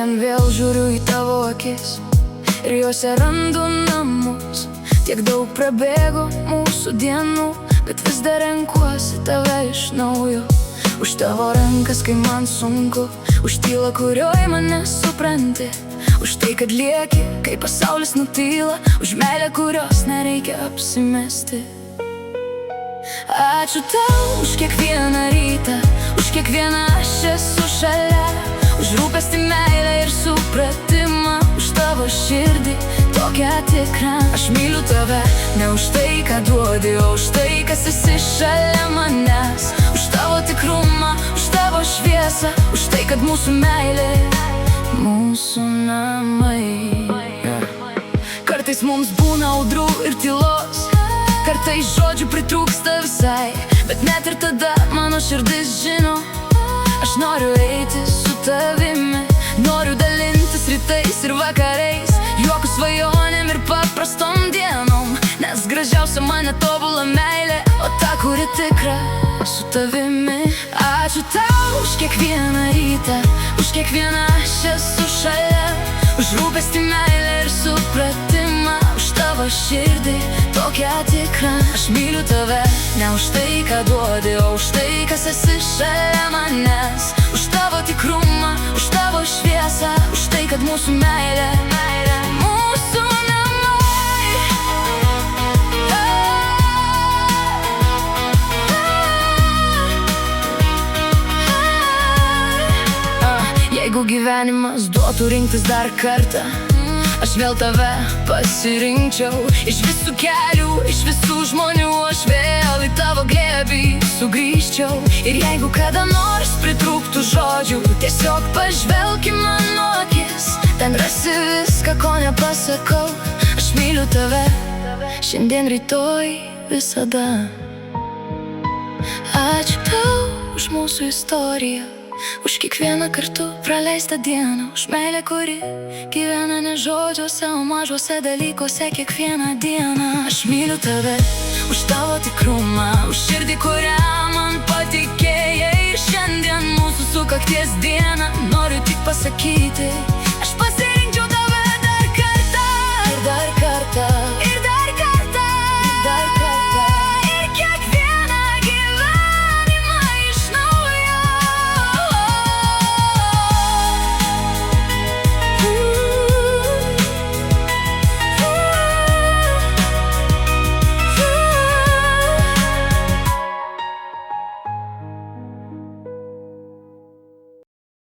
Šiandien vėl žiūriu į tavo akis ir juose randu namus. Tiek daug prabėgo mūsų dienų, bet vis dar renkuosi tave iš naujo. Už tavo rankas, kai man sunku, už tylą, kurioj mane supranti, už tai, kad lieki, kai pasaulis nutyla, už meilę, kurios nereikia apsimesti. Ačiū tau už kiekvieną rytą, už kiekvieną aš esu šalia, už rūpestį, meilę ir supratimą, už tavo širdį tokią tikrą. Aš myliu tave ne už tai, ką duodi, o už tai, kas esi šalia manęs. Už tavo tikrumą, už tavo šviesą, už tai, kad mūsų meilė, mūsų namai. Kartais mums būna audrų ir tylos, kartais žodžių pritrūksta visai, bet net ir tada mano širdis žino, aš noriu eiti su tavimi. Noriu dalintis rytais ir vakarais, juokų, svajonėm ir paprastom dienom, nes gražiausia mane tobula meilė, o ta, kuri tikra su tavimi. Ačiū tau už kiekvieną rytą, už kiekvieną aš esu šalia, už rūpestį, meilę ir supratimą, už tavo širdį tokią tikrą. Aš myliu tave ne už tai, ką duodi, o už tai, kas esi šalia manęs. Už tavo tikrumą, už tavo šviesą, už tai, kad mūsų meilė, mūsų namai. Jeigu gyvenimas duotų rinktis dar kartą, aš vėl tave pasirinkčiau. Iš visų kelių, iš visų žmonių, aš vėl į tavo glėbį sugrįžčiau. Ir jeigu kada nors pritrūktų žodžių, tiesiog pažvelk į mano akis, ten rasi viską, ko nepasakau. Aš myliu tave šiandien, rytoj, visada. Ačiū tau už mūsų istoriją, už kiekvieną kartu praleistą dieną, už meilę, kuri gyvena ne žodžiuose, o mažuose dalykuose kiekvieną dieną. Aš myliu tave už tavo tikrumą, už širdį, kurią man patikėjai. Šiandien mūsų sukakties diena, noriu tik pasakyti,